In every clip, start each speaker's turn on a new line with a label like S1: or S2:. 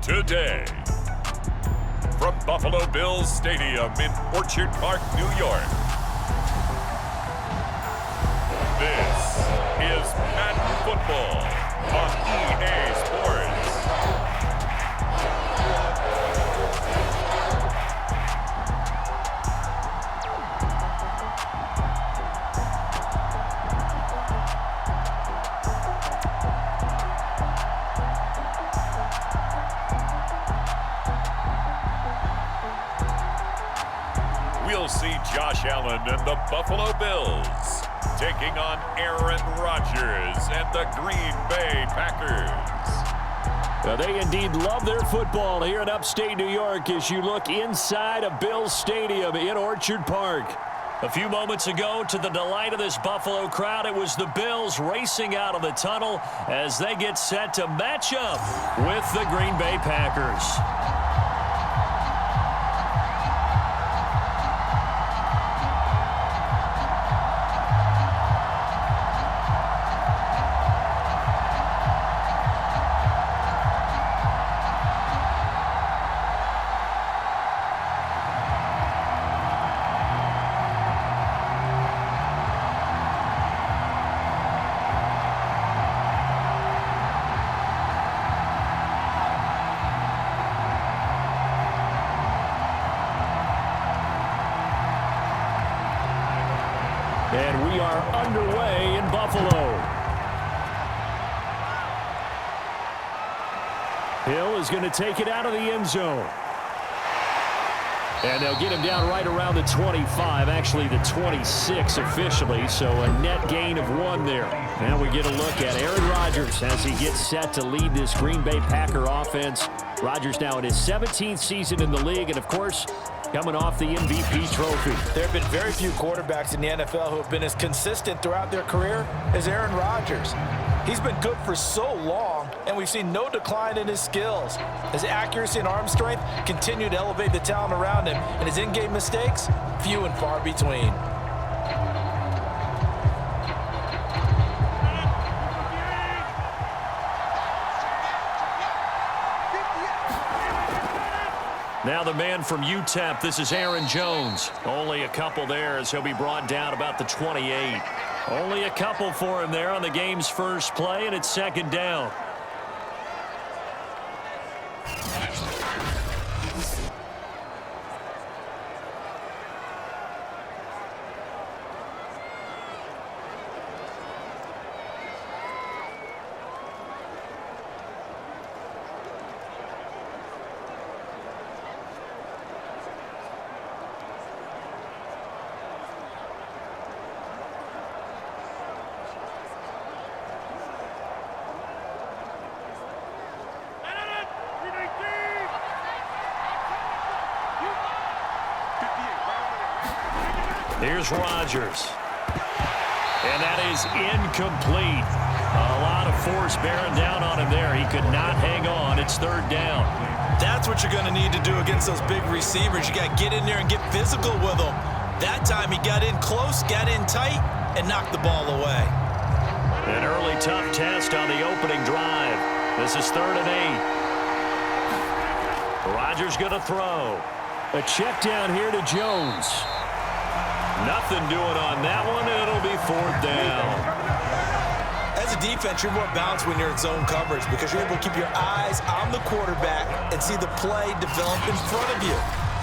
S1: today. From Buffalo Bills Stadium in Orchard Park, New York. This is Madden Football on EA Sports. We'll see Josh Allen and the Buffalo Bills taking on Aaron Rodgers and the Green Bay Packers.
S2: Now, they indeed love their football here in upstate New York as you look inside of Bills Stadium in Orchard Park. A few moments ago, to the delight of this Buffalo crowd, it was the Bills racing out of the tunnel as they get set to match up with the Green Bay Packers. And we are underway in Buffalo. Hill is going to take it out of the end zone. And they'll get him down right around the 25, actually the 26 officially, so a net gain of 1 there. Now we get a look at Aaron Rodgers as he gets set to lead this Green Bay Packer offense. Rodgers now in his 17th season in the league, and of course, coming off the MVP trophy.
S3: There have been very few quarterbacks in the NFL who have been as consistent throughout their career as Aaron Rodgers. He's been good for so long, and we've seen no decline in his skills. His accuracy and arm strength continue to elevate the talent around him, and his in-game mistakes, few and far between.
S2: Now the man from UTEP, this is Aaron Jones. Only a couple there as he'll be brought down about the 28. Only a couple for him there on the game's first play, and it's second down. Here's Rodgers. And that is incomplete. A lot of force bearing down on him there. He could not hang on. It's third down.
S3: That's what you're going to need to do against those big receivers. You got to get in there and get physical with them. That time he got in close, got in tight, and knocked the ball away.
S2: An early tough test on the opening drive. This is 3rd and 8. Rodgers going to throw. A check down here to Jones. Nothing doing on that one. It'll be 4th down.
S3: As a defense, you're more balanced when you're in zone coverage because you're able to keep your eyes on the quarterback and see the play develop in front of you.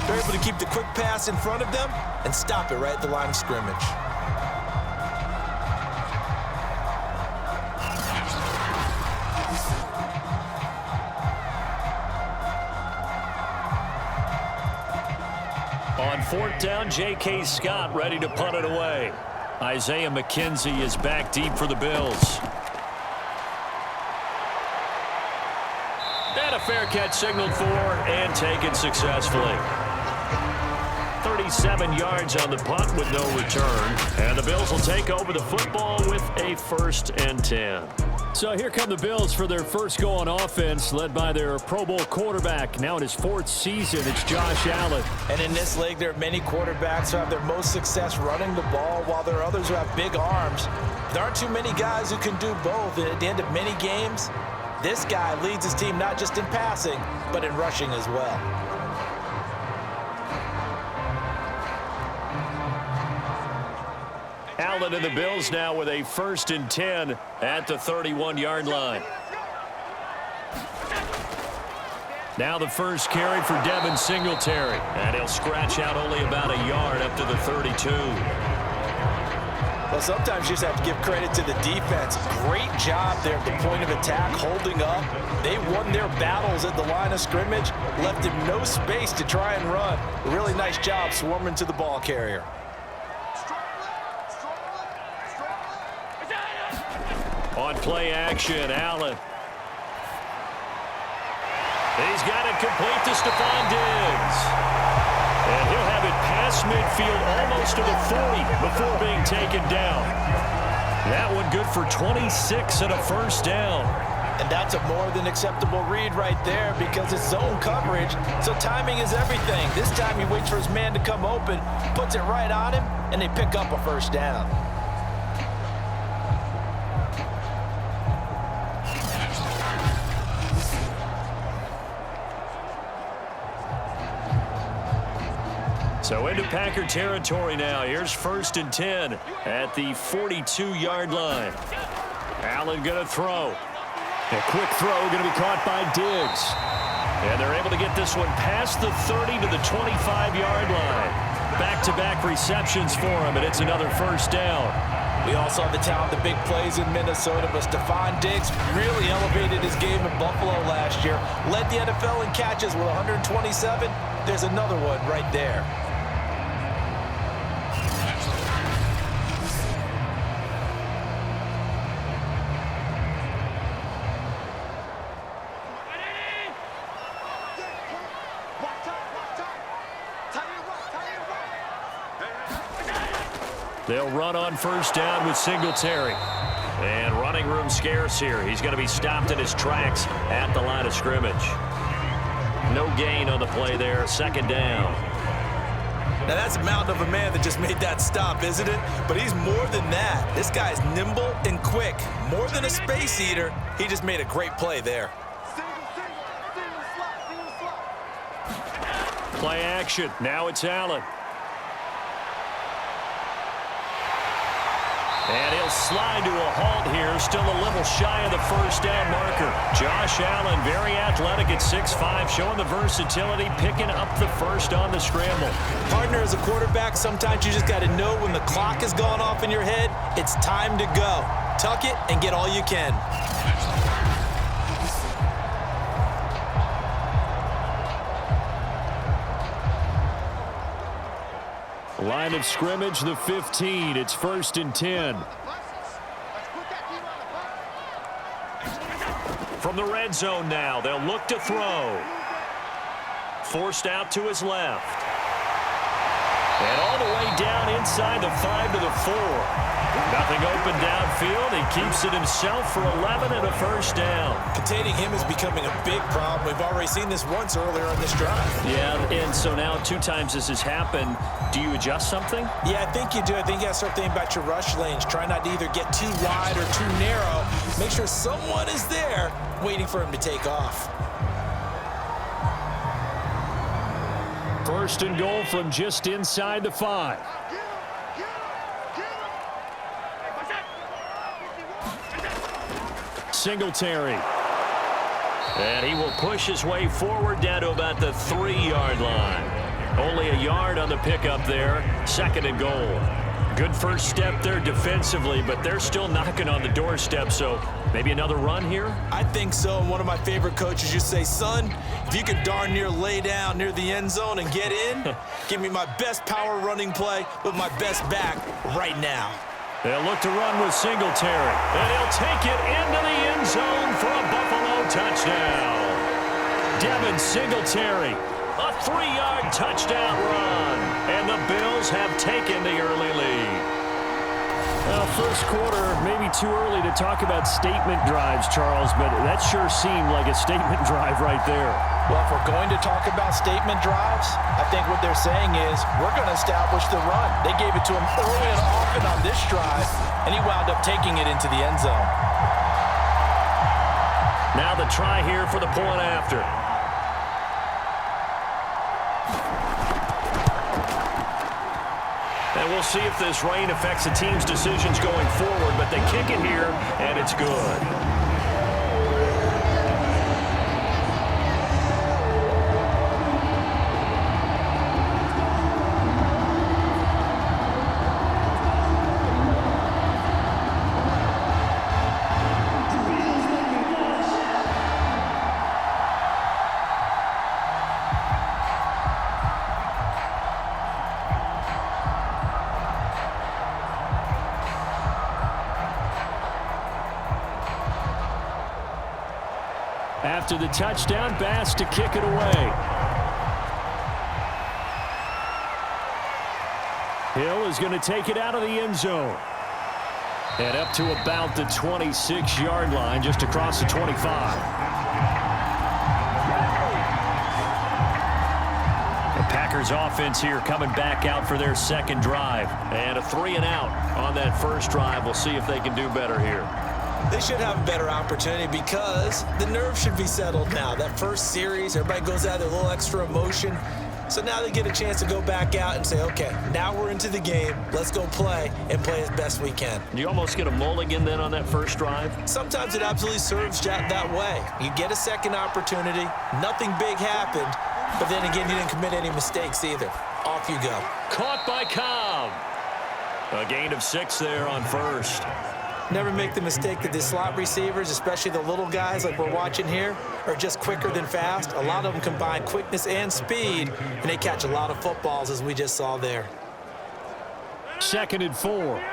S3: You're able to keep the quick pass in front of them and stop it right at the line of scrimmage.
S2: On 4th down, J.K. Scott ready to punt it away. Isaiah McKenzie is back deep for the Bills. And a fair catch signaled for and taken successfully. 37 yards on the punt with no return. And the Bills will take over the football with a 1st and 10. So here come the Bills for their first go on offense, led by their Pro Bowl quarterback. Now in his 4th season, it's Josh Allen.
S3: And in this league, there are many quarterbacks who have their most success running the ball, while there are others who have big arms. There aren't too many guys who can do both. And at the end of many games, This guy leads his team not just in passing, but in rushing as well.
S2: Allen and the Bills now with a 1st and 10 at the 31-yard line. Now the first carry for Devin Singletary. And he'll scratch out only about a yard up to the 32.
S3: Well, sometimes you just have to give credit to the defense. Great job there at the point of attack, holding up. They won their battles at the line of scrimmage, left him no space to try and run. A really nice job swarming to the ball carrier.
S2: On play action, Allen. He's got it complete to Stephon Diggs. And he'll have it past midfield almost to the 40 before being taken down. That one good for 26 and a first down.
S3: And that's a more than acceptable read right there because it's zone coverage, so timing is everything. This time he waits for his man to come open, puts it right on him, and they pick up a first down.
S2: So into Packer territory now. Here's 1st and 10 at the 42-yard line. Allen going to throw. A quick throw going to be caught by Diggs. And they're able to get this one past the 30 to the 25-yard line. Back-to-back receptions for him, and it's another first down.
S3: We all saw the talent, the big plays in Minnesota, but Stephon Diggs really elevated his game in Buffalo last year. Led the NFL in catches with 127. There's another one right there.
S2: They'll run on first down with Singletary. And running room scarce here. He's going to be stopped in his tracks at the line of scrimmage. No gain on the play there. 2nd down.
S3: Now that's a mountain of a man that just made that stop, isn't it? But he's more than that. This guy's nimble and quick. More than a space eater. He just made a great play there.
S2: Play action. Now it's Allen. And he'll slide to a halt here, still a little shy of the first down marker. Josh Allen, very athletic at 6'5", showing the versatility, picking up the first on the scramble.
S3: Partner, as a quarterback, sometimes you just got to know when the clock has gone off in your head, it's time to go. Tuck it and get all you can.
S2: Line of scrimmage, the 15. It's 1st and 10. From the red zone now, they'll look to throw. Forced out to his left. And all the way down inside the 5 to the 4. Nothing open downfield. He keeps it himself for 11 and a first down.
S3: Containing him is becoming a big problem. We've already seen this once earlier on this drive.
S2: Yeah, and so now 2 times this has happened. Do you adjust something?
S3: Yeah, I think you do. I think you got to start thinking about your rush lanes. Try not to either get too wide or too narrow. Make sure someone is there waiting for him to take off.
S2: 1st and goal from just inside the 5. Singletary. And he will push his way forward down to about the 3-yard line. Only a yard on the pickup there. 2nd and goal. Good first step there defensively, but they're still knocking on the doorstep, so maybe another run here?
S3: I think so. And one of my favorite coaches used to say, son, if you could darn near lay down near the end zone and get in, give me my best power running play with my best back right now.
S2: They'll look to run with Singletary, and he'll take it into the end zone for a Buffalo touchdown. Devin Singletary, a 3-yard touchdown run, and the Bills have taken the early lead. Well, first quarter, maybe too early to talk about statement drives, Charles, but that sure seemed like a statement drive right there.
S3: Well, if we're going to talk about statement drives, I think what they're saying is we're going to establish the run. They gave it to him early and often on this drive, and he wound up taking it into the end zone.
S2: Now the try here for the point after. And we'll see if this rain affects the team's decisions going forward, but they kick it here, and it's good. After the touchdown, Bass to kick it away. Hill is going to take it out of the end zone. And up to about the 26-yard line, just across the 25. The Packers offense here coming back out for their second drive. And a 3-and-out on that first drive. We'll see if they can do better here.
S3: They should have a better opportunity because the nerves should be settled now. That first series, everybody goes out with a little extra emotion. So now they get a chance to go back out and say, okay, now we're into the game. Let's go play and play as best we can.
S2: You almost get a mulligan then on that first drive?
S3: Sometimes it absolutely serves that way. You get a second opportunity. Nothing big happened. But then again, you didn't commit any mistakes either. Off you go.
S2: Caught by Cobb. A gain of 6 there on first.
S3: Never make the mistake that the slot receivers, especially the little guys like we're watching here, are just quicker than fast. A lot of them combine quickness and speed, and they catch a lot of footballs, as we just saw there.
S2: 2nd and 4.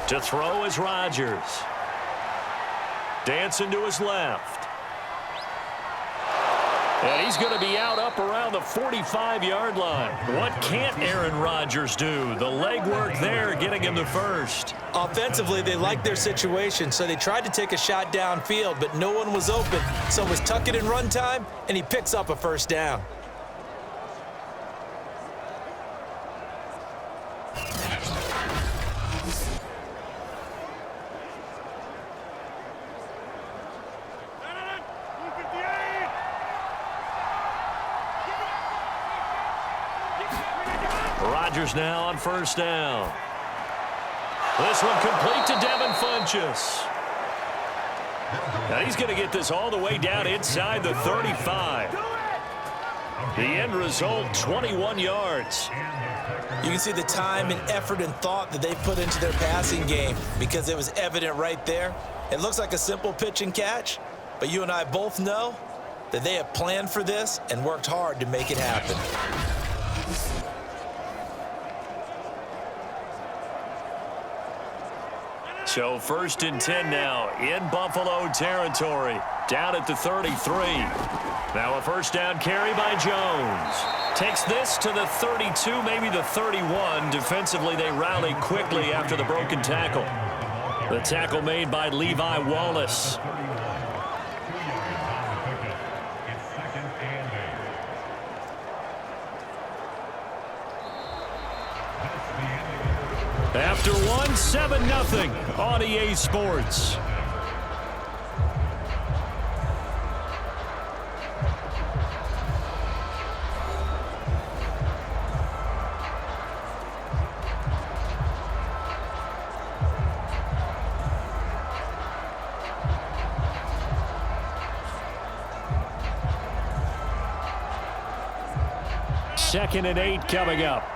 S2: To throw is Rodgers. Dancing to his left. And he's going to be out up around the 45-yard line. What can't Aaron Rodgers do? The legwork there getting him the first.
S3: Offensively, they liked their situation, so they tried to take a shot downfield, but no one was open. So it was tuck it and run time, and he picks up a first down.
S2: Rodgers now on first down. This one complete to Devin Funchess. Now he's going to get this all the way down inside the 35. The end result, 21 yards.
S3: You can see the time and effort and thought that they put into their passing game because it was evident right there. It looks like a simple pitch and catch, but you and I both know that they have planned for this and worked hard to make it happen.
S2: So 1st and 10 now in Buffalo territory. Down at the 33. Now a first down carry by Jones. Takes this to the 32, maybe the 31. Defensively, they rally quickly after the broken tackle. The tackle made by Levi Wallace. After one, 7-0 on EA Sports. Second and 8 coming up.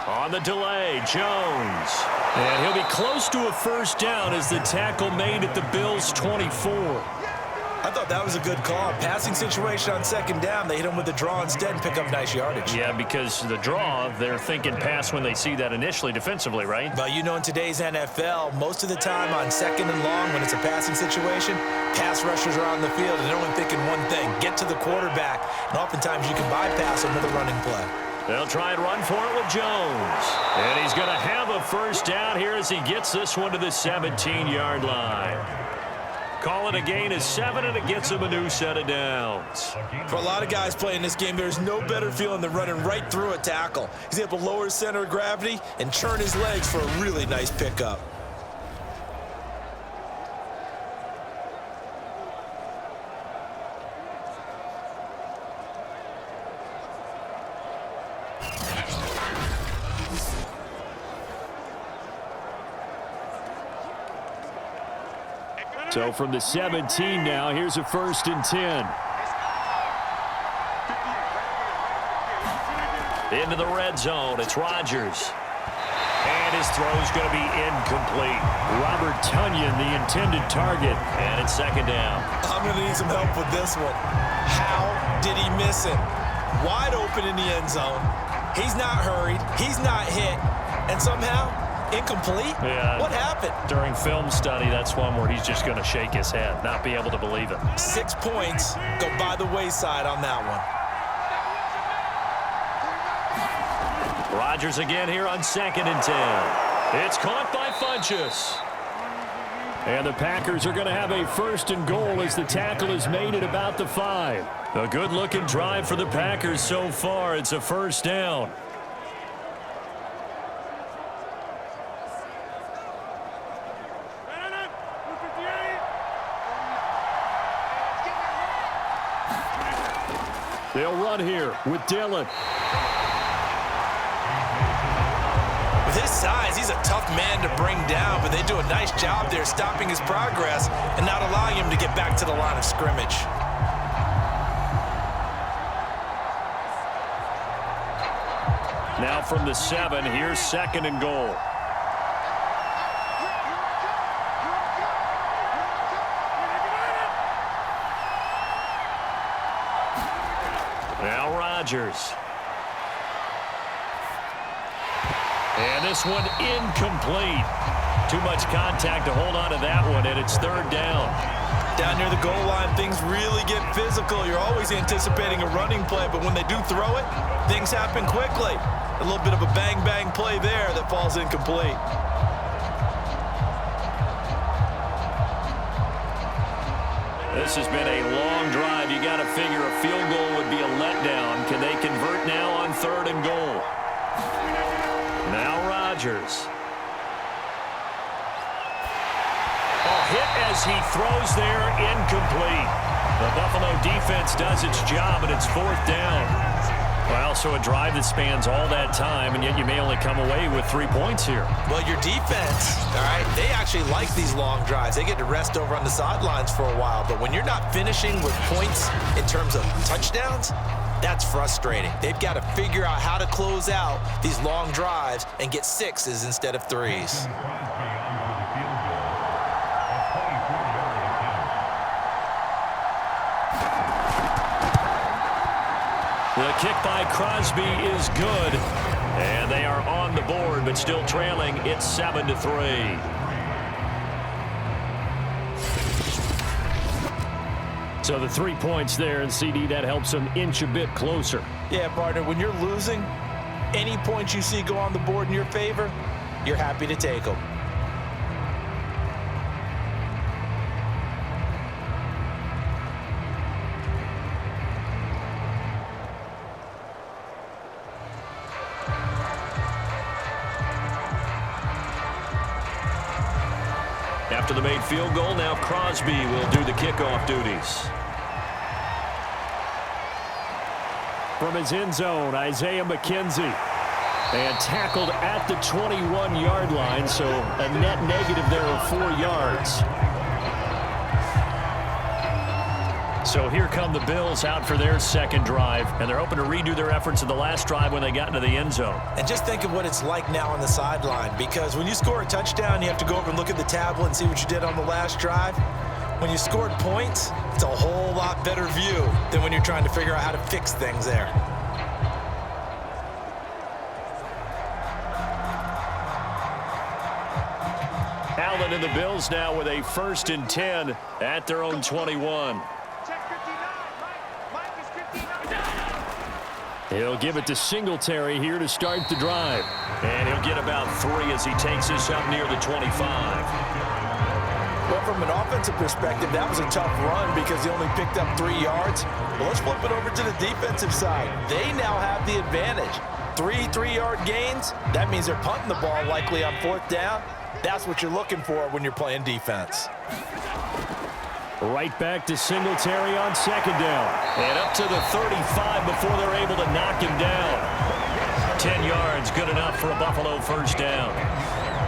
S2: On the delay, Jones. And he'll be close to a first down as the tackle made at the Bills' 24.
S3: I thought that was a good call. Passing situation on second down. They hit him with the draw instead and pick up nice yardage.
S2: Yeah, because the draw, they're thinking pass when they see that initially defensively, right?
S3: But you know, in today's NFL, most of the time on second and long, when it's a passing situation, pass rushers are on the field and they're only thinking one thing, get to the quarterback. And oftentimes you can bypass them with a running play.
S2: They'll try and run for it with Jones. And he's going to have a first down here as he gets this one to the 17-yard line. Call it a gain of 7, and it gets him a new set of downs.
S3: For a lot of guys playing this game, there's no better feeling than running right through a tackle. He's able to lower his center of gravity and churn his legs for a really nice pickup.
S2: So from the 17 now, here's a 1st and 10. Into the red zone, it's Rodgers. And his throw's going to be incomplete. Robert Tonyan, the intended target, and it's 2nd down.
S3: I'm going to need some help with this one. How did he miss it? Wide open in the end zone. He's not hurried. He's not hit. And somehow, incomplete?
S2: Yeah.
S3: What happened?
S2: During film study, that's one where he's just going to shake his head, not be able to believe it.
S3: 6 points go by the wayside on that one.
S2: Rodgers again here on 2nd and 10. It's caught by Funchess. And the Packers are going to have a 1st and goal as the tackle is made at about the 5. A good-looking drive for the Packers so far. It's a 1st down. They'll run here with Dillon.
S3: With his size, he's a tough man to bring down, but they do a nice job there stopping his progress and not allowing him to get back to the line of scrimmage.
S2: Now from the 7, here's 2nd and goal. Now Rodgers. And this one incomplete. Too much contact to hold on to that one, and it's 3rd down.
S3: Down near the goal line, things really get physical. You're always anticipating a running play, but when they do throw it, things happen quickly. A little bit of a bang-bang play there that falls incomplete.
S2: This has been a long drive. You got to figure a field goal would be a letdown. Can they convert now on 3rd and goal? Now Rodgers. Hit as he throws there, incomplete. The Buffalo defense does its job, and it's 4th down. Well, so a drive that spans all that time, and yet you may only come away with 3 points here.
S3: Well, your defense, all right, they actually like these long drives. They get to rest over on the sidelines for a while, but when you're not finishing with points in terms of touchdowns, that's frustrating. They've got to figure out how to close out these long drives and get 6s instead of 3s.
S2: The kick by Crosby is good, and they are on the board, but still trailing. It's 7-3. So the 3 points there, and CD, that helps them inch a bit closer.
S3: Yeah, partner, when you're losing, any points you see go on the board in your favor, you're happy to take them.
S2: After the made field goal, now Crosby will do the kickoff duties. From his end zone, Isaiah McKenzie. And tackled at the 21-yard line, so a net negative there of 4 yards. So here come the Bills out for their 2nd drive, and they're hoping to redo their efforts in the last drive when they got into the end zone.
S3: And just think of what it's like now on the sideline, because when you score a touchdown, you have to go over and look at the tablet and see what you did on the last drive. When you scored points, it's a whole lot better view than when you're trying to figure out how to fix things there.
S2: Allen and the Bills now with a 1st and 10 at their own 21. He'll give it to Singletary here to start the drive. And he'll get about 3 as he takes this up near the 25.
S3: Well, from an offensive perspective, that was a tough run because he only picked up 3 yards. But let's flip it over to the defensive side. They now have the advantage. 3 3-yard gains, that means they're punting the ball likely on 4th down. That's what you're looking for when you're playing defense.
S2: Right back to Singletary on 2nd down. And up to the 35 before they're able to knock him down. 10 yards, good enough for a Buffalo 1st down.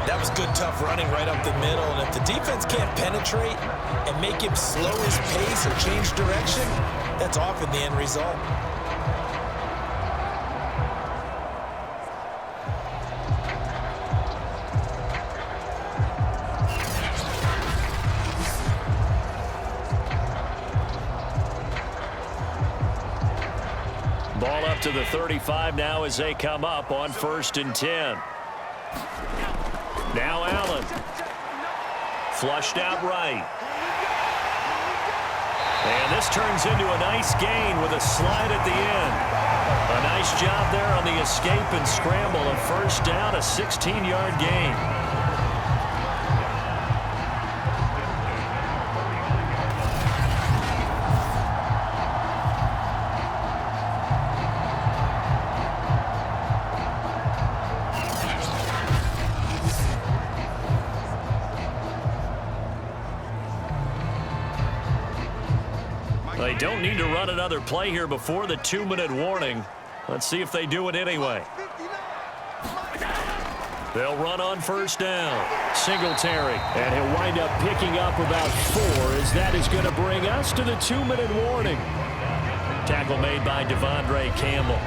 S3: That was good, tough running right up the middle. And if the defense can't penetrate and make him slow his pace or change direction, that's often the end result.
S2: Ball up to the 35 now as they come up on 1st and 10. Now Allen. Flushed out right. And this turns into a nice gain with a slide at the end. A nice job there on the escape and scramble. A 1st down, a 16-yard gain. They don't need to run another play here before the 2-minute warning. Let's see if they do it anyway. They'll run on 1st down. Singletary. And he'll wind up picking up about 4 as that is going to bring us to the 2-minute warning. Tackle made by Devondre Campbell.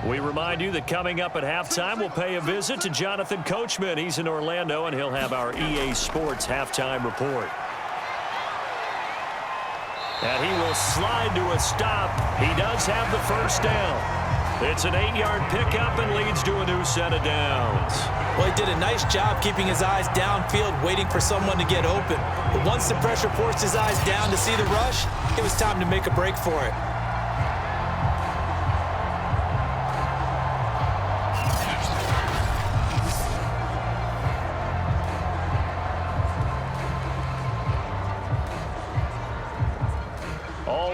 S2: We remind you that coming up at halftime, we'll pay a visit to Jonathan Coachman. He's in Orlando, and he'll have our EA Sports halftime report. And he will slide to a stop. He does have the 1st down. It's an 8-yard pickup and leads to a new set of downs.
S3: Well, he did a nice job keeping his eyes downfield, waiting for someone to get open. But once the pressure forced his eyes down to see the rush, it was time to make a break for it.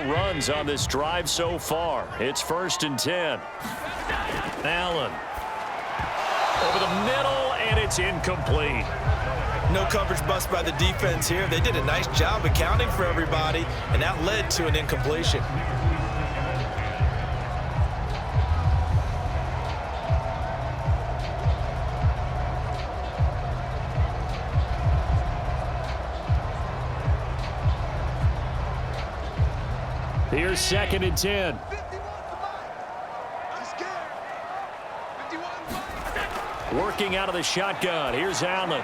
S2: Runs on this drive so far. It's 1st and 10. Allen. Over the middle, and it's incomplete.
S3: No coverage bust by the defense here. They did a nice job accounting for everybody, and that led to an incompletion.
S2: Here's 2nd and 10. Working out of the shotgun. Here's Allen.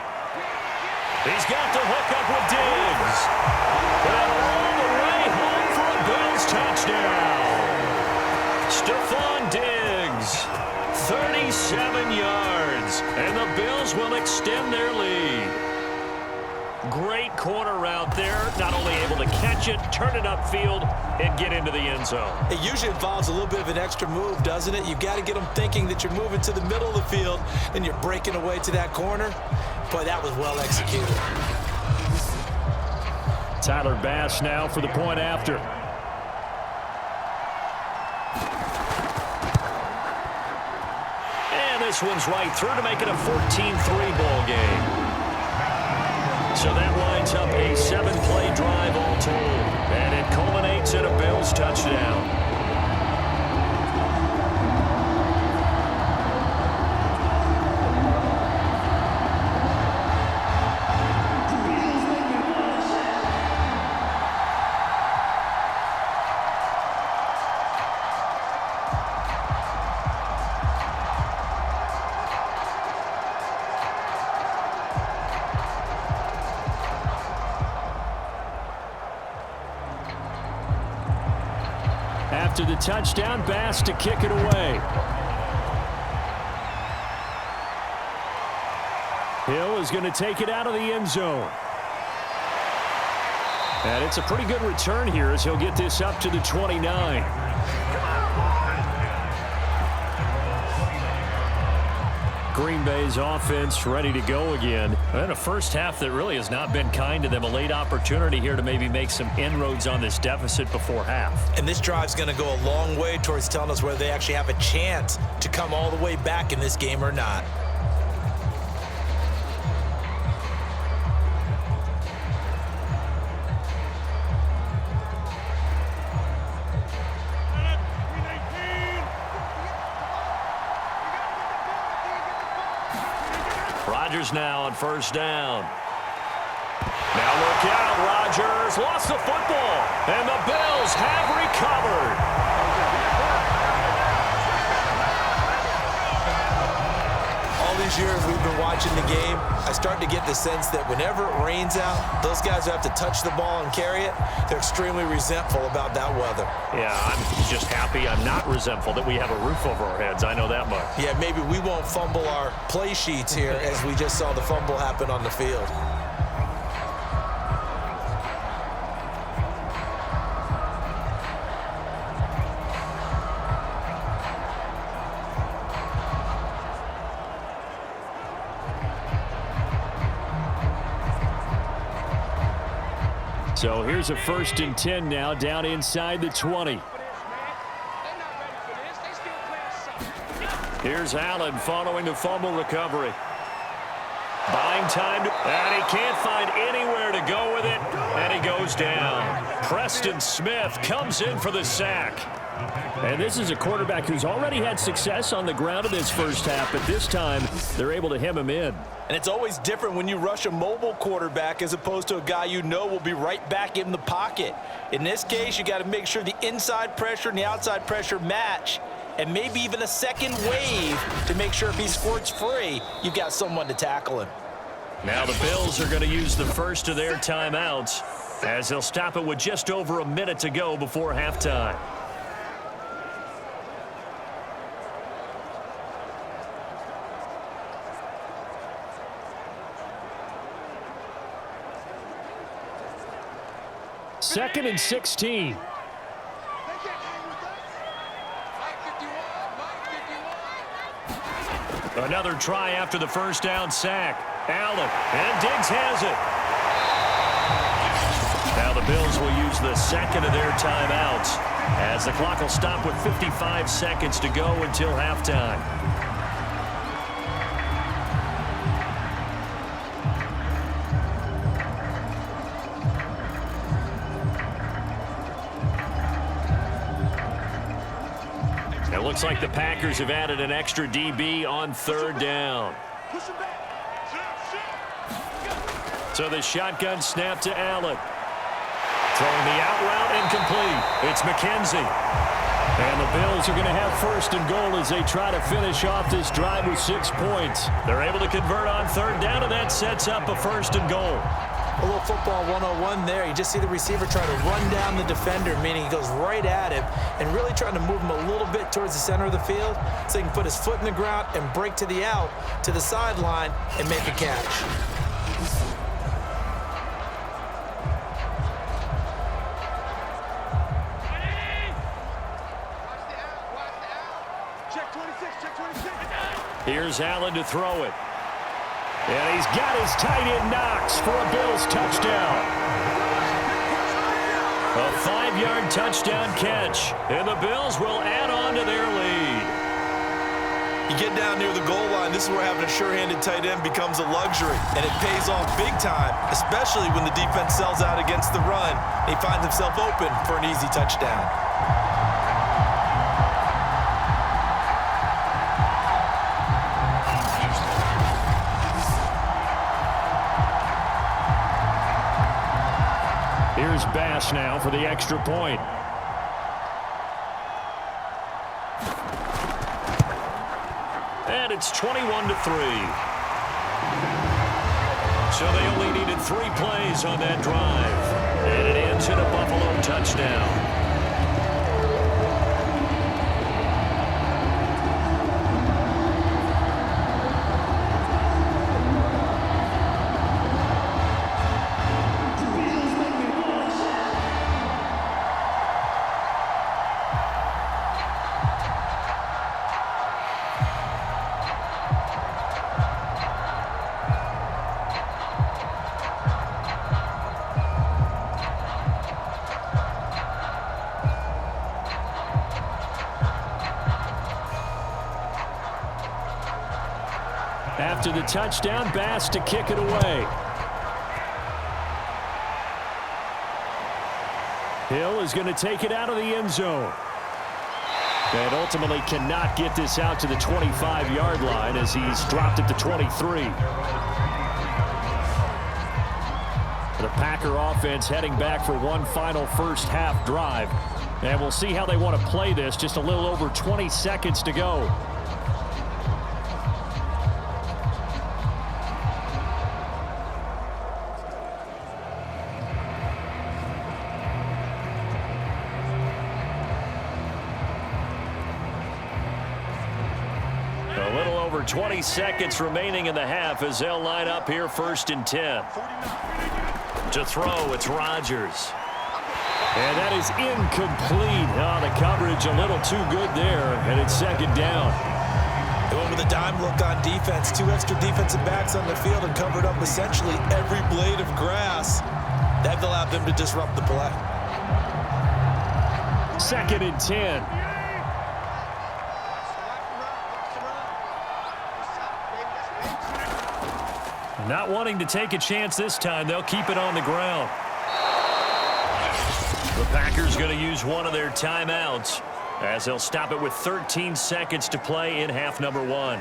S2: He's got the hook up with Diggs. And all the way home for a Bills touchdown. Stephon Diggs, 37 yards. And the Bills will extend their lead. Great corner route there. Not only able to catch it, turn it upfield, and get into the end zone.
S3: It usually involves a little bit of an extra move, doesn't it? You've got to get them thinking that you're moving to the middle of the field, and you're breaking away to that corner. Boy, that was well executed.
S2: Tyler Bass now for the point after. And this one's right through to make it a 14-3 ball game. So that winds up a 7-play drive all told. And it culminates in a Bills touchdown. After the touchdown, Bass to kick it away. Hill is going to take it out of the end zone. And it's a pretty good return here as he'll get this up to the 29. Green Bay's offense ready to go again. And a first half that really has not been kind to them. A late opportunity here to maybe make some inroads on this deficit before half.
S3: And this drive's going to go a long way towards telling us whether they actually have a chance to come all the way back in this game or not.
S2: Rodgers now on first down. Now look out, Rodgers lost the football, and the Bills have recovered.
S3: All these years we've been watching the game, I start to get the sense that whenever it rains out, those guys who have to touch the ball and carry it, they're extremely resentful about that weather.
S2: Yeah, I'm just happy I'm not resentful that we have a roof over our heads. I know that much.
S3: Yeah, maybe we won't fumble our play sheets here as we just saw the fumble happen on the field.
S2: So here's a 1st and 10 now down inside the 20. Here's Allen following the fumble recovery. Buying time, and he can't find anywhere to go with it, and he goes down. Preston Smith comes in for the sack. And this is a quarterback who's already had success on the ground in this first half, but this time they're able to hem him in.
S3: And it's always different when you rush a mobile quarterback as opposed to a guy you know will be right back in the pocket. In this case, you got to make sure the inside pressure and the outside pressure match, and maybe even a second wave to make sure if he squirts free, you've got someone to tackle him.
S2: Now the Bills are going to use the first of their timeouts as they'll stop it with just over a minute to go before halftime. Second and 16. Another try after the first down sack. Allen, and Diggs has it. Now the Bills will use the second of their timeouts as the clock will stop with 55 seconds to go until halftime. It looks like the Packers have added an extra DB on third down. So the shotgun snap to Allen. Throwing the out route incomplete. It's McKenzie. And the Bills are going to have first and goal as they try to finish off this drive with 6 points. They're able to convert on third down, and that sets up a first and goal.
S3: A little football 101 there. You just see the receiver trying to run down the defender, meaning he goes right at him and really trying to move him a little bit towards the center of the field so he can put his foot in the ground and break to the out, to the sideline, and make a catch.
S2: Here's Allen to throw it. And he's got his tight end Knox for a Bills touchdown. A 5-yard touchdown catch, and the Bills will add on to their lead.
S3: You get down near the goal line, this is where having a sure-handed tight end becomes a luxury, and it pays off big time, especially when the defense sells out against the run. He finds himself open for an easy touchdown.
S2: Here's Bass now for the extra point. And it's 21-3. So they only needed 3 plays on that drive. And it ends in a Buffalo touchdown. After the touchdown, Bass to kick it away. Hill is going to take it out of the end zone. And ultimately cannot get this out to the 25-yard line as he's dropped it to 23. The Packer offense heading back for one final first half drive. And we'll see how they want to play this. Just a little over 20 seconds to go. A little over 20 seconds remaining in the half as they'll line up here 1st and 10. To throw, it's Rodgers. And that is incomplete. Oh, the coverage a little too good there, and it's 2nd down.
S3: They went with a dime look on defense. 2 extra defensive backs on the field and covered up essentially every blade of grass. That allowed them to disrupt the play.
S2: 2nd and 10. Not wanting to take a chance this time, they'll keep it on the ground. The Packers going to use one of their timeouts as they'll stop it with 13 seconds to play in half number 1.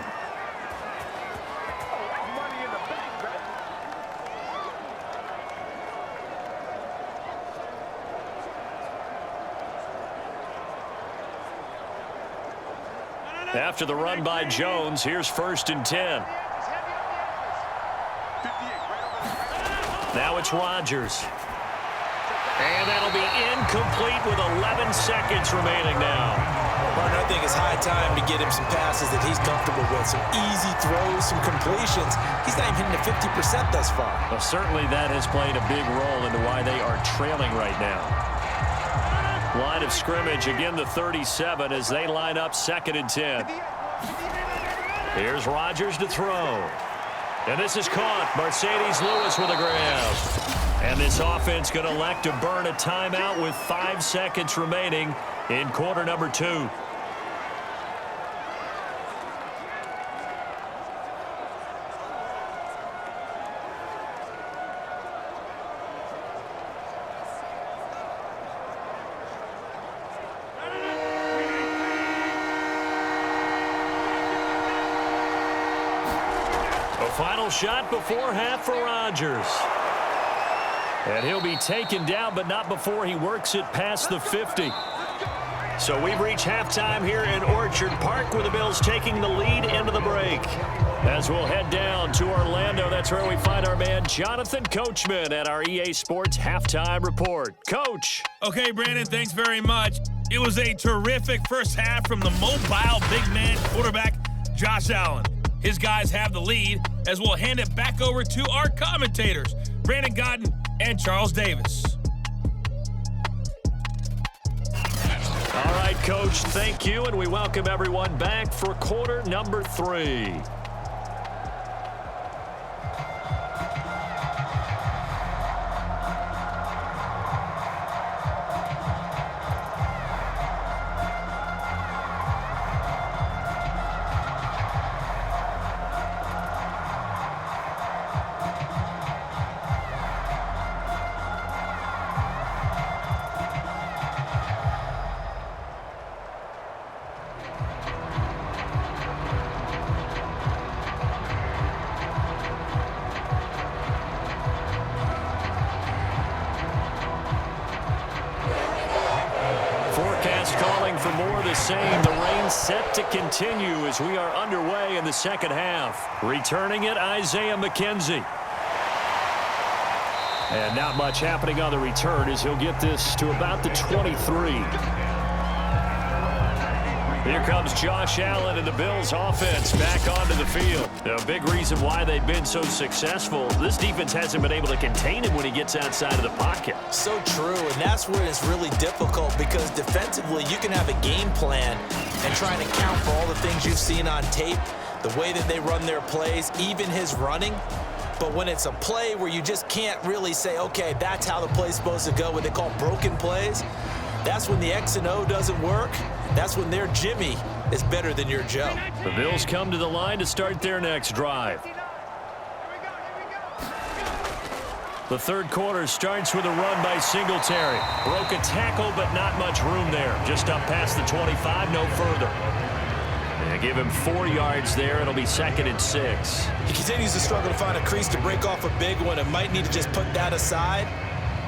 S2: After the run by Jones, here's 1st and 10. Now it's Rodgers. And that'll be incomplete with 11 seconds remaining now.
S3: Martin, I think it's high time to get him some passes that he's comfortable with. Some easy throws, some completions. He's not even hitting the 50% thus far.
S2: Well, certainly that has played a big role into why they are trailing right now. Line of scrimmage, again the 37 as they line up 2nd and 10. Here's Rodgers to throw. And this is caught. Mercedes Lewis with a grab. And this offense going to elect to burn a timeout with 5 seconds remaining in quarter number 2. Final shot before half for Rodgers. And he'll be taken down, but not before he works it past the 50. So we've reached halftime here in Orchard Park with the Bills taking the lead into the break. As we'll head down to Orlando, that's where we find our man Jonathan Coachman at our EA Sports Halftime Report. Coach.
S4: Okay, Brandon, thanks very much. It was a terrific first half from the mobile big man quarterback, Josh Allen. His guys have the lead as we'll hand it back over to our commentators, Brandon Godden and Charles Davis.
S2: All right, Coach, thank you, and we welcome everyone back for quarter number 3. For more of the same, the rain set to continue as we are underway in the second half. Returning it, Isaiah McKenzie. And not much happening on the return as he'll get this to about the 23. Here comes Josh Allen and the Bills offense back onto the field. A big reason why they've been so successful. This defense hasn't been able to contain him when he gets outside of the pocket.
S3: So true, and that's where it's really difficult because defensively you can have a game plan and trying to count for all the things you've seen on tape, the way that they run their plays, even his running. But when it's a play where you just can't really say, okay, that's how the play's supposed to go, what they call broken plays, That's when the X and O doesn't work. That's when their Jimmy is better than your Joe.
S2: The Bills come to the line to start their next drive. The third quarter starts with a run by Singletary. Broke a tackle, but not much room there. Just up past the 25, no further. They give him 4 yards there. It'll be 2nd and 6.
S3: He continues to struggle to find a crease to break off a big one and might need to just put that aside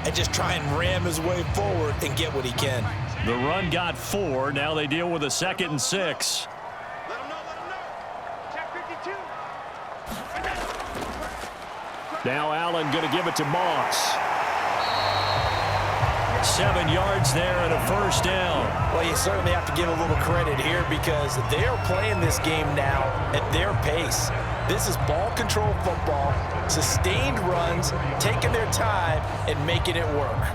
S3: and just try and ram his way forward and get what he can.
S2: The run got 4. Now they deal with a 2nd and 6.
S5: Let him know. Check 52.
S2: Now Allen going to give it to Moss. 7 yards there and a first down.
S3: Well, you certainly have to give a little credit here because they are playing this game now at their pace. This is ball control football, sustained runs, taking their time and making it work.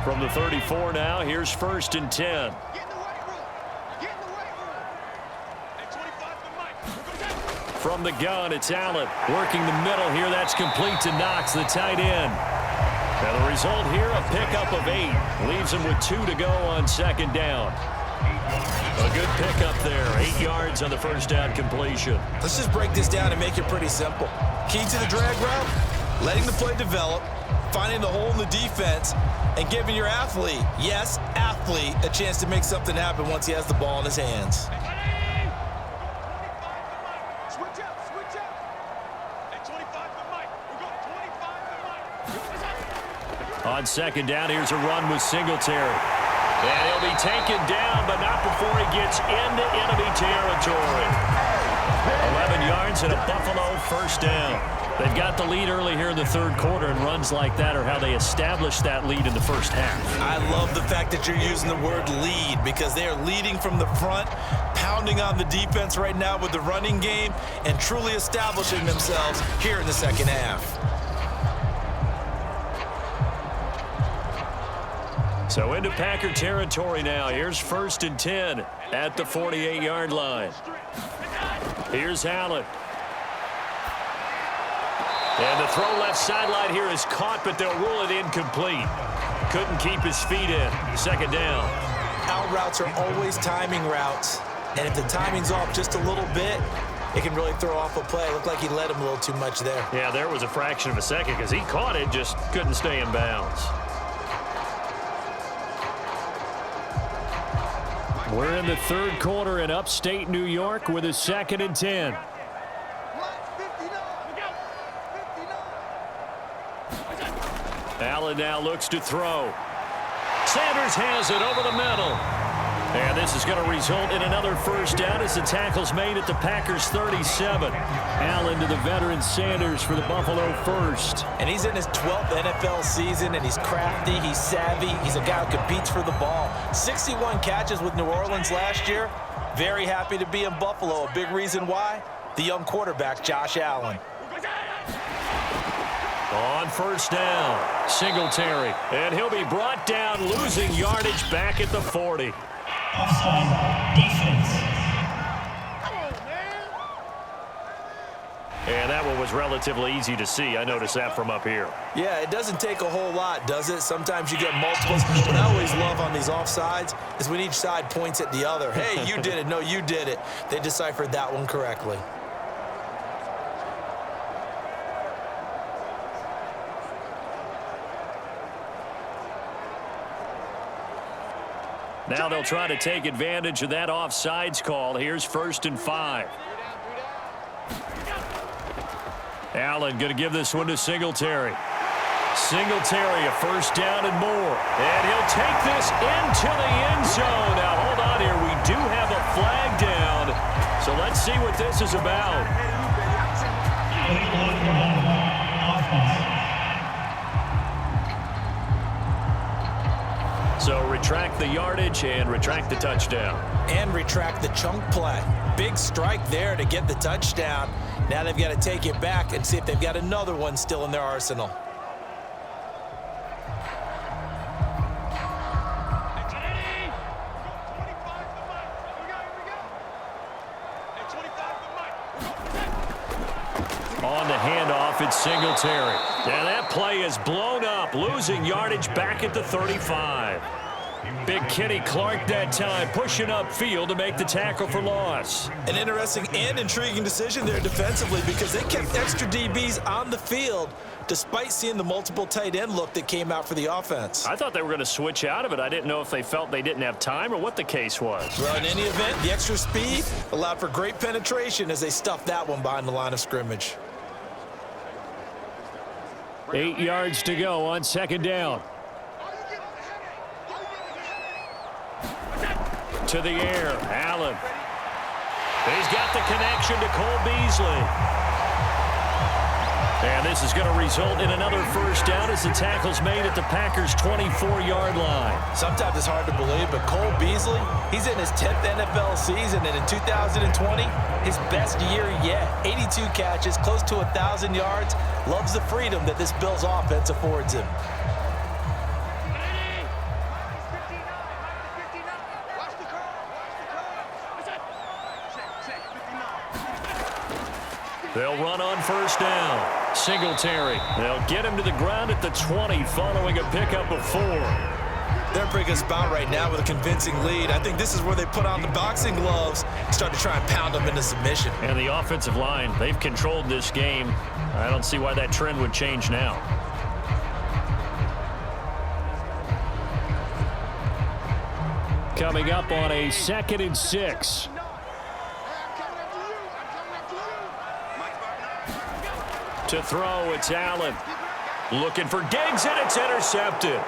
S2: From the 34 now, here's 1st and 10.
S5: Get in the weight room. Get in the weight room. At 25 for Mike.
S2: From the gun, it's Allen working the middle here. That's complete to Knox, the tight end. Now the result here, a pickup of 8. Leaves him with 2 to go on 2nd down. A good pickup there. 8 yards on the first down completion.
S3: Let's just break this down and make it pretty simple. Key to the drag route, letting the play develop, finding the hole in the defense, and giving your athlete, yes, athlete, a chance to make something happen once he has the ball in his hands.
S5: Switch up. At 25 for Mike. We're going 25 for Mike.
S2: On 2nd down, here's a run with Singletary. And he'll be taken down, but not before he gets into enemy territory. 11 yards and a Buffalo first down. They've got the lead early here in the third quarter, and runs like that are how they establish that lead in the first half.
S3: I love the fact that you're using the word lead because they are leading from the front, pounding on the defense right now with the running game, and truly establishing themselves here in the second half.
S2: So into Packer territory now. Here's 1st and 10 at the 48-yard line. Here's Allen. And the throw left sideline here is caught, but they'll rule it incomplete. Couldn't keep his feet in. 2nd down.
S3: Out routes are always timing routes, and if the timing's off just a little bit, it can really throw off a play. It looked like he led him a little too much there.
S2: Yeah, there was a fraction of a second because he caught it, just couldn't stay in bounds. We're in the third quarter in upstate New York with a 2nd and 10. Allen now looks to throw. Sanders has it over the middle. And this is going to result in another first down as the tackle's made at the Packers 37. Allen to the veteran Sanders for the Buffalo first.
S3: And he's in his 12th NFL season, and he's crafty, he's savvy, he's a guy who competes for the ball. 61 catches with New Orleans last year. Very happy to be in Buffalo. A big reason why? The young quarterback, Josh Allen.
S2: On first down, Singletary. And he'll be brought down, losing yardage back at the 40.
S6: Offside defense.
S2: And that one was relatively easy to see. I noticed that from up here.
S3: Yeah, it doesn't take a whole lot, does it? Sometimes you get multiples. What I always love on these offsides is when each side points at the other. Hey, you did it. No, you did it. They deciphered that one correctly.
S2: Now they'll try to take advantage of that offsides call. Here's 1st and 5. Allen going to give this one to Singletary. Singletary, a first down and more. And he'll take this into the end zone. Now, hold on here. We do have a flag down. So let's see what this is about. So retract the yardage and retract the touchdown.
S3: And retract the chunk play. Big strike there to get the touchdown. Now they've got to take it back and see if they've got another one still in their arsenal.
S2: On the handoff, it's Singletary. And that play is blown up, losing yardage back at the 35. Big Kenny Clark that time, pushing upfield to make the tackle for loss.
S3: An interesting and intriguing decision there defensively because they kept extra DBs on the field despite seeing the multiple tight end look that came out for the offense.
S2: I thought they were going to switch out of it. I didn't know if they felt they didn't have time or what the case was.
S3: Well, in any event, the extra speed allowed for great penetration as they stuffed that one behind the line of scrimmage.
S2: 8 yards to go on second down. To the air, Allen. He's got the connection to Cole Beasley. And this is going to result in another first down as the tackle's made at the Packers' 24-yard line.
S3: Sometimes it's hard to believe, but Cole Beasley, he's in his 10th NFL season, and in 2020, his best year yet. 82 catches, close to 1,000 yards. Loves the freedom that this Bills offense affords him.
S2: They'll run on first down. Singletary. They'll get him to the ground at the 20 following a pickup of 4.
S3: They're in a pretty good spot right now with a convincing lead. I think this is where they put on the boxing gloves and start to try and pound them into submission.
S2: And the offensive line, they've controlled this game. I don't see why that trend would change now. Coming up on a 2nd and 6. To throw, it's Allen. Looking for Diggs, and it's intercepted.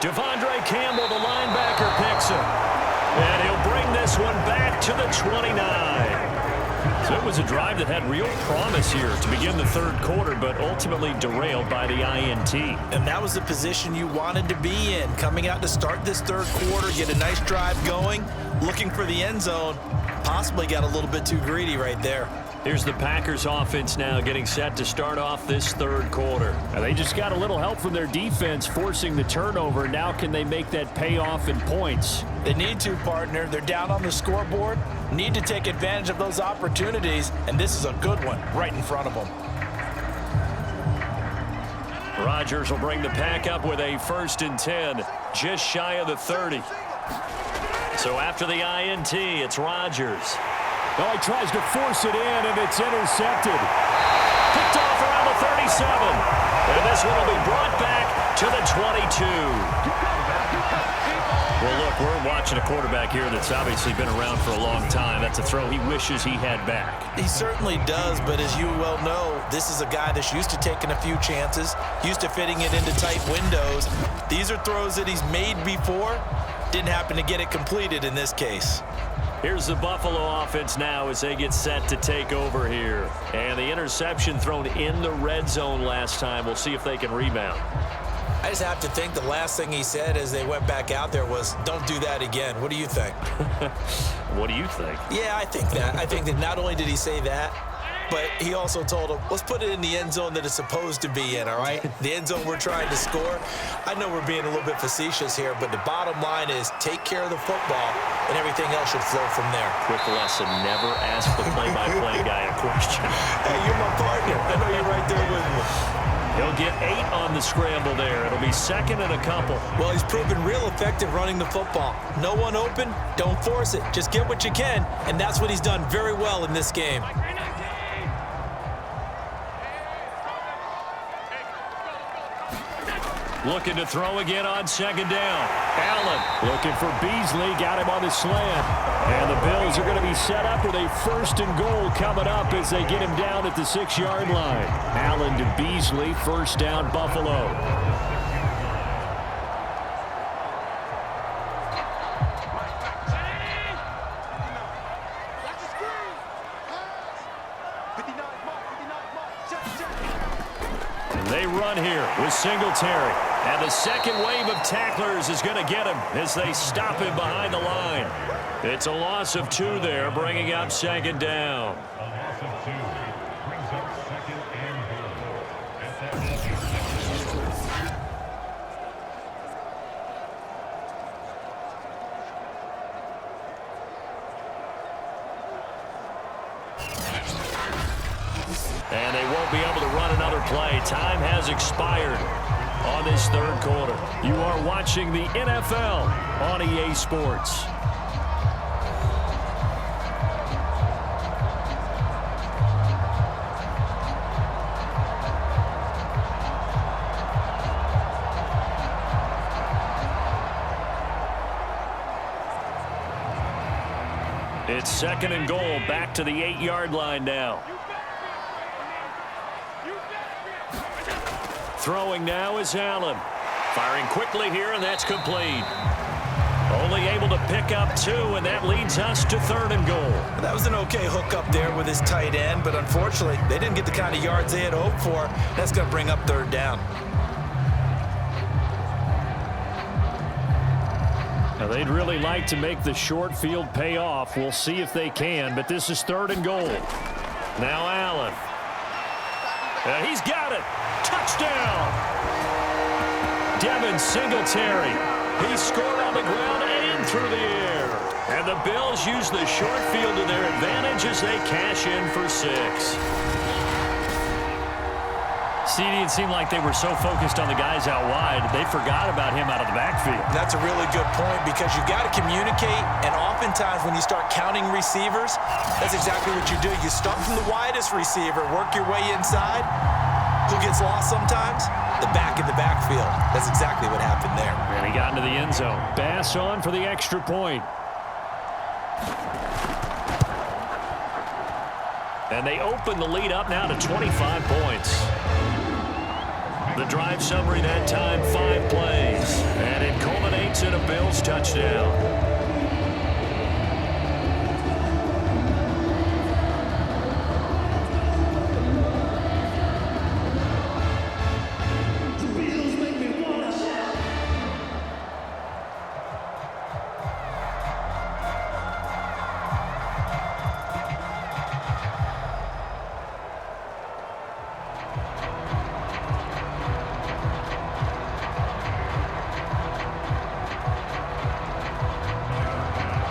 S2: Devondre Campbell, the linebacker, picks him. And he'll bring this one back to the 29. So it was a drive that had real promise here to begin the third quarter, but ultimately derailed by the INT.
S3: And that was the position you wanted to be in. Coming out to start this third quarter, get a nice drive going, looking for the end zone. Possibly got a little bit too greedy right there.
S2: Here's the Packers offense now getting set to start off this third quarter. Now they just got a little help from their defense forcing the turnover. Now can they make that pay off in points?
S3: They need to, partner. They're down on the scoreboard. Need to take advantage of those opportunities, and this is a good one right in front of them.
S2: Rodgers will bring the pack up with a 1st and 10, just shy of the 30. So after the INT, it's Rodgers.
S7: Well, he tries to force it in, and it's intercepted.
S2: Picked off around the 37. And this one will be brought back to the 22. Well, look, we're watching a quarterback here that's obviously been around for a long time. That's a throw he wishes he had back.
S3: He certainly does, but as you well know, this is a guy that's used to taking a few chances, used to fitting it into tight windows. These are throws that he's made before. Didn't happen to get it completed in this case.
S2: Here's the Buffalo offense now as they get set to take over here. And the interception thrown in the red zone last time. We'll see if they can rebound.
S3: I just have to think the last thing he said as they went back out there was, don't do that again. What do you think?
S2: What do you think?
S3: Yeah, I think that. I think that not only did he say that, but he also told him, let's put it in the end zone that it's supposed to be in, all right? The end zone we're trying to score. I know we're being a little bit facetious here, but the bottom line is take care of the football, and everything else should flow from there.
S2: Quick lesson, never ask the play-by-play guy a question.
S3: Hey, you're my partner. I know you're right there with me.
S2: He'll get 8 on the scramble there. It'll be 2nd and a couple.
S3: Well, he's proven real effective running the football. No one open, don't force it. Just get what you can, and that's what he's done very well in this game.
S2: Looking to throw again on 2nd down. Allen
S7: Looking for Beasley, got him on the slant. And the Bills are going to be set up with a 1st and goal coming up as they get him down at the 6-yard line. Allen to Beasley, 1st down Buffalo.
S2: They run here with Singletary. And the second wave of tacklers is going to get him as they stop him behind the line. It's a loss of 2 there, bringing up 2nd down.
S8: A loss of 2 brings up 2nd and goal at that.
S2: And they won't be able to run another play. Time has expired. on this third quarter. You are watching the NFL on EA Sports. It's second and goal, back to the 8-yard line now. Throwing now is Allen. Firing quickly here, and that's complete. Only able to pick up 2, and that leads us to third and goal.
S3: That was an okay hook up there with his tight end, but unfortunately, they didn't get the kind of yards they had hoped for. That's going to bring up third down.
S7: Now, they'd really like to make the short field pay off. We'll see if they can, but this is third and goal.
S2: Now Allen. And he's got it. Touchdown. Devin Singletary. He scored on the ground and through the air. And the Bills use the short field to their advantage as they cash in for 6. CD, it seemed like they were so focused on the guys out wide, they forgot about him out of the backfield.
S3: That's a really good point because you got to communicate, and oftentimes when you start counting receivers, that's exactly what you do. You start from the widest receiver, work your way inside. Who gets lost sometimes? The back in the backfield. That's exactly what happened there.
S2: And he got into the end zone.
S7: Bass on for the extra point.
S2: And they open the lead up now to 25 points. The drive summary that time, 5 plays. And it culminates in a Bills touchdown.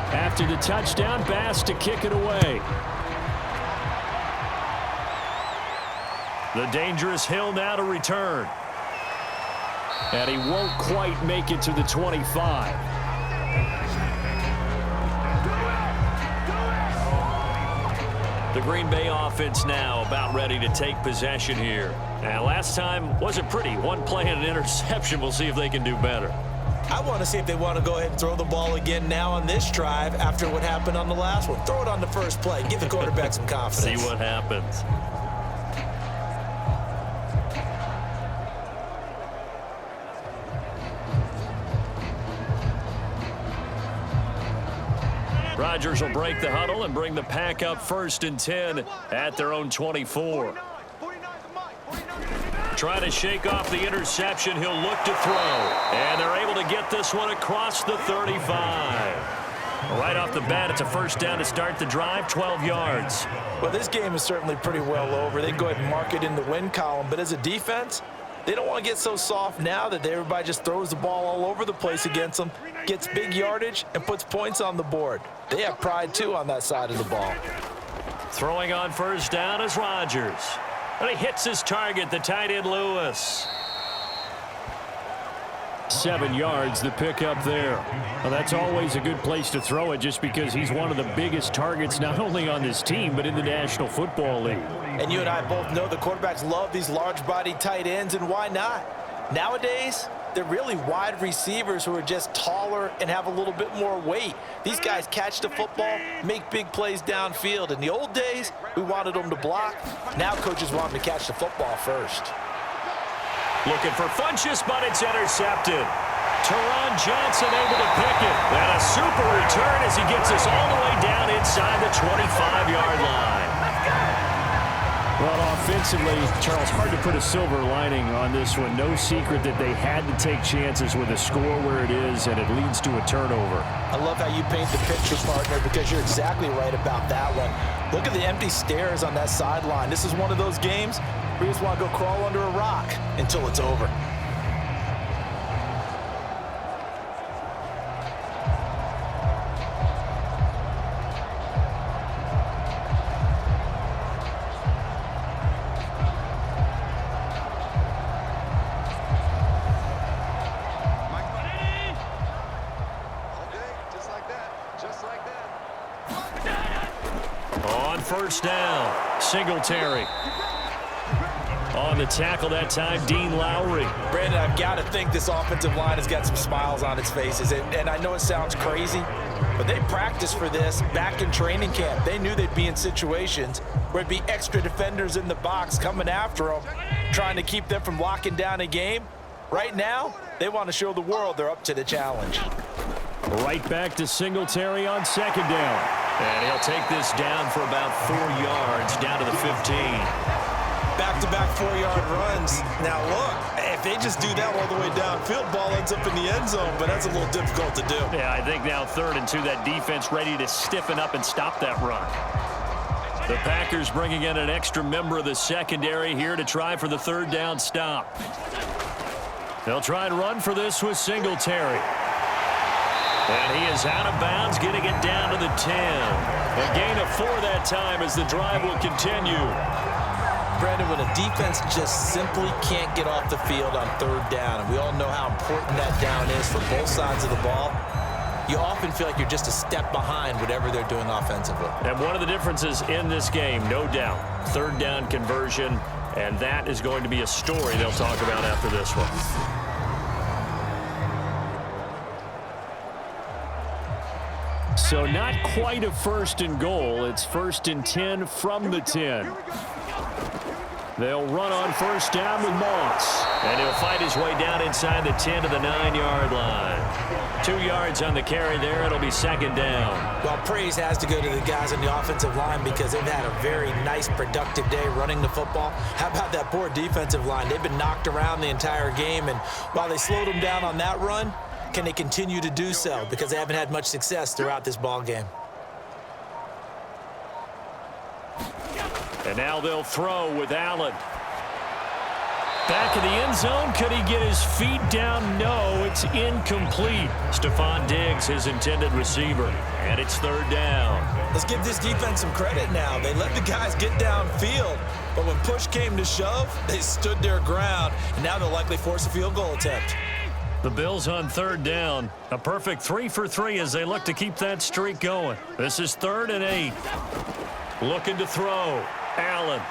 S7: After the touchdown, Bass to kick it away.
S2: The dangerous Hill now to return.
S7: And he won't quite make it to the 25.
S2: The Green Bay offense now about ready to take possession here. And last time wasn't pretty. One play and an interception. We'll see if they can do better.
S3: I want to see if they want to go ahead and throw the ball again now on this drive after what happened on the last one. Throw it on the first play. Give the quarterback some confidence.
S2: See what happens. Rodgers will break the huddle and bring the pack up 1st and 10 at their own 24. Trying to shake off the interception. He'll look to throw. And they're able to get this one across the 35. Right off the bat, it's a first down to start the drive, 12 yards.
S3: Well, this game is certainly pretty well over. They go ahead and mark it in the win column. But as a defense, they don't want to get so soft now that everybody just throws the ball all over the place against them, gets big yardage, and puts points on the board. They have pride, too, on that side of the ball.
S2: Throwing on first down is Rodgers. And he hits his target, the tight end Lewis.
S7: 7 yards, the pickup there. Well, that's always a good place to throw it just because he's one of the biggest targets not only on this team but in the National Football League.
S3: And you and I both know the quarterbacks love these large-bodied tight ends, and why not? Nowadays, they're really wide receivers who are just taller and have a little bit more weight. These guys catch the football, make big plays downfield. In the old days, we wanted them to block. Now coaches want them to catch the football first.
S2: Looking for Funchess, but it's intercepted. Teron Johnson able to pick it. And a super return as he gets us all the way down inside the 25-yard line.
S7: Well, offensively, Charles, hard to put a silver lining on this one. No secret that they had to take chances with a score where it is, and it leads to a turnover.
S3: I love how you paint the picture, partner, because you're exactly right about that one. Look at the empty stares on that sideline. This is one of those games where you just want to go crawl under a rock until it's over.
S2: on first down. Singletary. On the tackle that time, Dean Lowry.
S3: Brandon, I've got to think this offensive line has got some smiles on its faces. And I know it sounds crazy, but they practiced for this back in training camp. They knew they'd be in situations where it'd be extra defenders in the box coming after them, trying to keep them from locking down a game. Right now, they want to show the world they're up to the challenge.
S7: Right back to Singletary on second down.
S2: And he'll take this down for about 4 yards, down to the 15.
S3: Back-to-back 4-yard runs. Now, look, if they just do that all the way downfield, ball ends up in the end zone, but that's a little difficult to do.
S2: Yeah, I think now 3rd and 2, that defense ready to stiffen up and stop that run. The Packers bringing in an extra member of the secondary here to try for the 3rd down stop. They'll try and run for this with Singletary. And he is out of bounds, getting it down to the 10. A gain of 4 that time as the drive will continue.
S3: Brandon, when a defense just simply can't get off the field on 3rd down, and we all know how important that down is for both sides of the ball, you often feel like you're just a step behind whatever they're doing offensively.
S2: And one of the differences in this game, no doubt, 3rd down conversion, and that is going to be a story they'll talk about after this one.
S7: So not quite a 1st and goal. It's 1st and 10 from the 10. They'll run on first down with Moss.
S2: And he'll fight his way down inside the 10 to the 9-yard line. 2 yards on the carry there. It'll be 2nd down.
S3: Well, praise has to go to the guys on the offensive line because they've had a very nice, productive day running the football. How about that poor defensive line? They've been knocked around the entire game, and while they slowed them down on that run, can they continue to do so? Because they haven't had much success throughout this ball game.
S2: And now they'll throw with Allen. Back in the end zone. Could he get his feet down? No, it's incomplete. Stephon Diggs, his intended receiver. And it's 3rd down.
S3: Let's give this defense some credit now. They let the guys get downfield, but when push came to shove, they stood their ground, and now they'll likely force a field goal attempt.
S2: The Bills on 3rd down. A perfect 3 for 3 as they look to keep that streak going. This is 3rd and 8. Looking to throw. Allen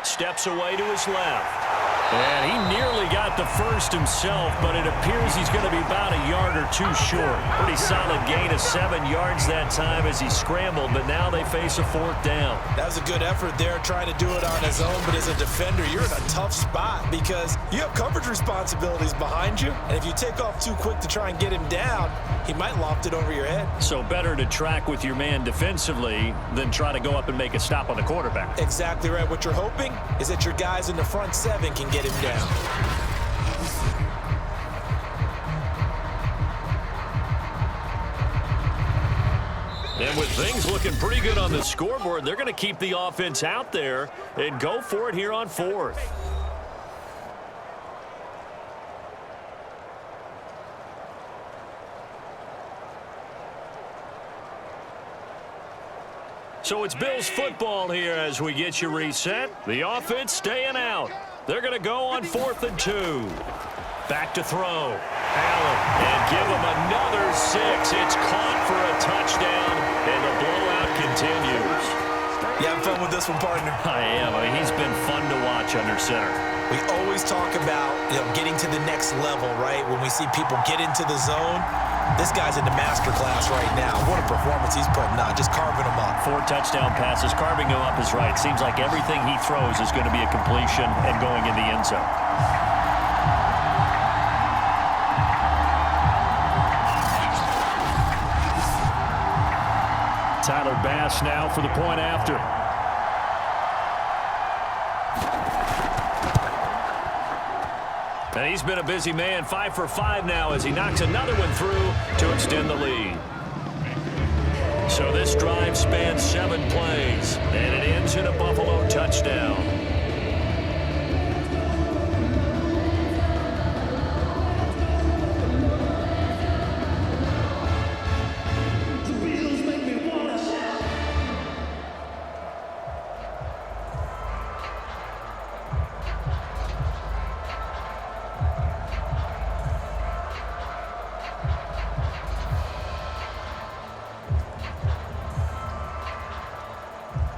S2: steps away to his left. And he nearly got the first himself, but it appears he's going to be about a yard or 2 short. Pretty solid gain of 7 yards that time as he scrambled, but now they face a 4th down.
S3: That was a good effort there trying to do it on his own, but as a defender, you're in a tough spot because you have coverage responsibilities behind you, and if you take off too quick to try and get him down, he might loft it over your head.
S2: So better to track with your man defensively than try to go up and make a stop on the quarterback.
S3: Exactly right. What you're hoping is that your guys in the front 7 can get him down.
S2: And with things looking pretty good on the scoreboard, they're going to keep the offense out there and go for it here on 4th. So it's Bills football here as we get you reset. The offense staying out. They're going to go on 4th and 2. Back to throw. Allen, and give him another 6. It's caught for a touchdown, and the blowout continues.
S3: You having fun with this one, partner?
S2: I am. I mean, he's been fun to watch under center.
S3: We always talk about, getting to the next level, right? When we see people get into the zone, this guy's in the master class right now. What a performance he's putting on, just carving them up.
S2: 4 touchdown passes. Carving them up is right. Seems like everything he throws is going to be a completion and going in the end zone.
S7: Tyler Bass now for the point after.
S2: And he's been a busy man. 5 for 5 now as he knocks another one through to extend the lead. So this drive spans 7 plays, and it ends in a Buffalo touchdown.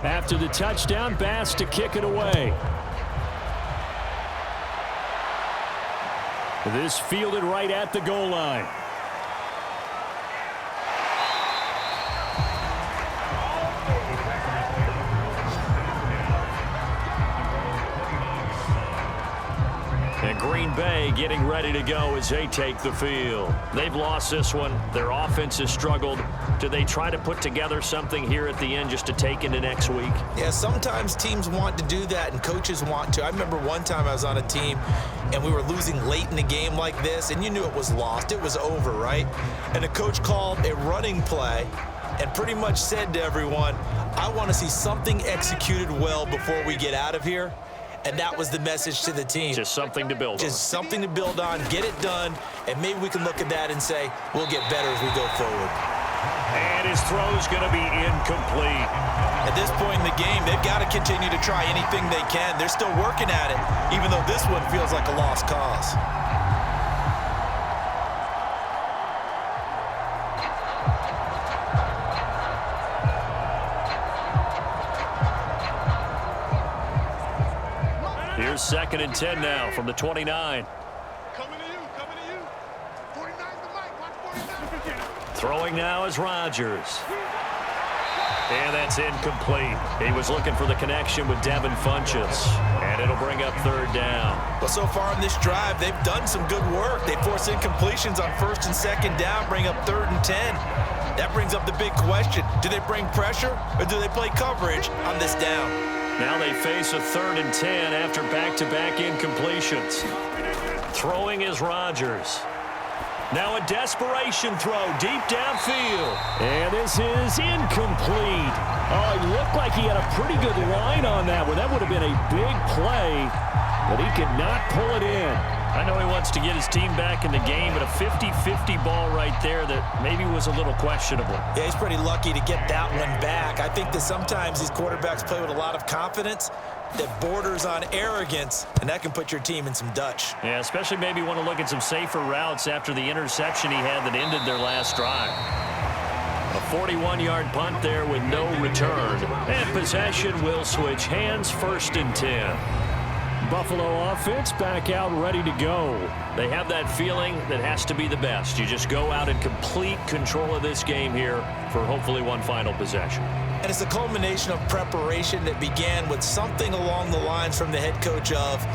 S7: After the touchdown, Bass to kick it away. This fielded right at the goal line. And Green Bay getting ready to go as they take the field. They've lost this one. Their offense has struggled. Do they try to put together something here at the end just to take into next week?
S3: Yeah, sometimes teams want to do that and coaches want to. I remember one time I was on a team and we were losing late in the game like this, and you knew it was lost. It was over, right? And the coach called a running play and pretty much said to everyone, I want to see something executed well before we get out of here. And that was the message to the team.
S2: Just something to build on.
S3: Just something to build on, get it done, and maybe we can look at that and say, we'll get better as we go forward.
S2: And his throw's going to be incomplete.
S3: At this point in the game, they've got to continue to try anything they can. They're still working at it, even though this one feels like a lost cause.
S2: Here's 2nd and 10 now from the 29.
S5: Coming to you, coming to you. 49's the mic, watch 49.
S2: Throwing now is Rodgers. And that's incomplete. He was looking for the connection with Devin Funchess. And it'll bring up 3rd down.
S3: Well, so far on this drive, they've done some good work. They force incompletions on 1st and 2nd down, bring up 3rd and 10. That brings up the big question. Do they bring pressure or do they play coverage on this down?
S2: Now they face a 3rd and 10 after back-to-back incompletions. Throwing is Rodgers. Now a desperation throw deep downfield.
S7: And this is incomplete. Oh, it looked like he had a pretty good line on that one. That would have been a big play, but he could not pull it in.
S2: I know he wants to get his team back in the game, but a 50-50 ball right there that maybe was a little questionable.
S3: Yeah, he's pretty lucky to get that one back. I think that sometimes these quarterbacks play with a lot of confidence that borders on arrogance, and that can put your team in some Dutch.
S2: Yeah, especially maybe want to look at some safer routes after the interception he had that ended their last drive. A 41-yard punt there with no return. And possession will switch hands, 1st and 10.
S7: Buffalo offense back out ready to go.
S2: They have that feeling that has to be the best. You just go out in complete control of this game here for hopefully one final possession.
S3: And it's a culmination of preparation that began with something along the lines from the head coach of,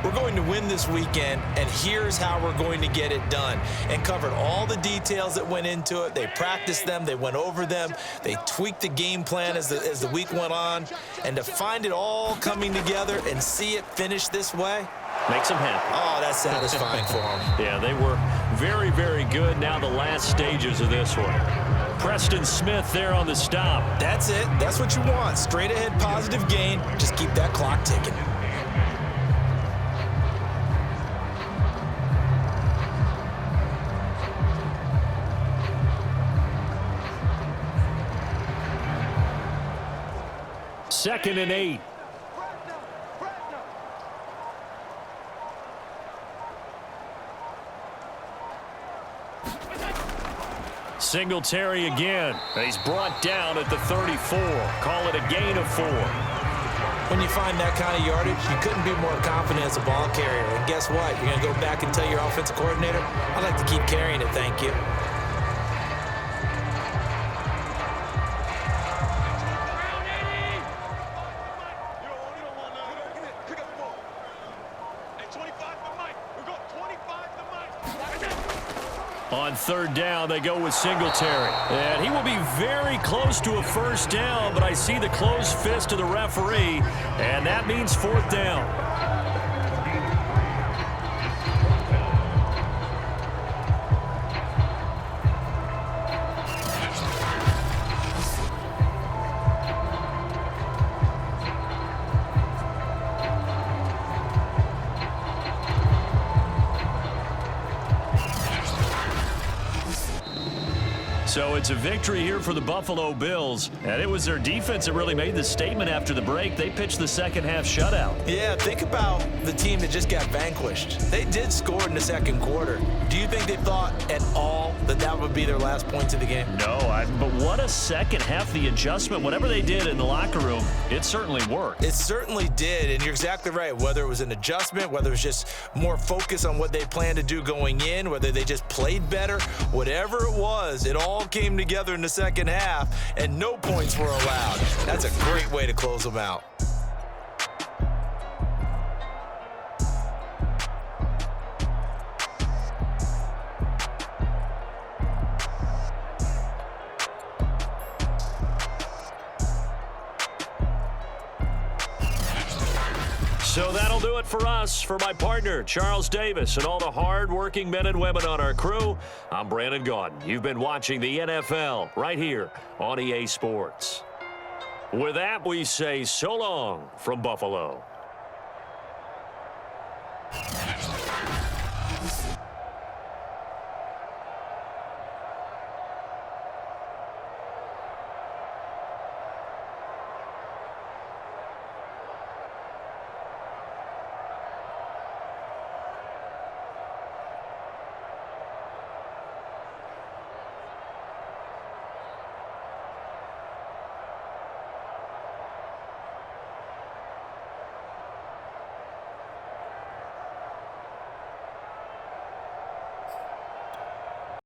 S3: we're going to win this weekend, and here's how we're going to get it done. And covered all the details that went into it. They practiced them. They went over them. They tweaked the game plan as the week went on. And to find it all coming together and see it finish this way,
S2: makes them happy.
S3: Oh, that's satisfying for them.
S2: Yeah, they were very, very good. Now the last stages of this one. Preston Smith there on the stop.
S3: That's it. That's what you want. Straight ahead positive gain. Just keep that clock ticking.
S7: Second and 8.
S2: Singletary again. He's brought down at the 34. Call it a gain of 4.
S3: When you find that kind of yardage, you couldn't be more confident as a ball carrier. And guess what? You're going to go back and tell your offensive coordinator, I'd like to keep carrying it, thank you.
S2: On 3rd down, they go with Singletary. And he will be very close to a 1st down, but I see the closed fist of the referee, and that means 4th down. So it's a victory here for the Buffalo Bills. And it was their defense that really made the statement after the break. They pitched the second half shutout.
S3: Yeah, think about the team that just got vanquished. They did score in the second quarter. Do you think they thought at all that that would be their last points of the game?
S2: No, driving, but what a second half. The adjustment, whatever they did in the locker room, it certainly worked.
S3: It certainly did, and you're exactly right. Whether it was an adjustment, whether it was just more focus on what they planned to do going in, whether they just played better, whatever it was, it all came together in the second half, and no points were allowed. That's a great way to close them out.
S2: So that'll do it for us. For my partner, Charles Davis, and all the hard-working men and women on our crew, I'm Brandon Gaudin. You've been watching the NFL right here on EA Sports. With that, we say so long from Buffalo.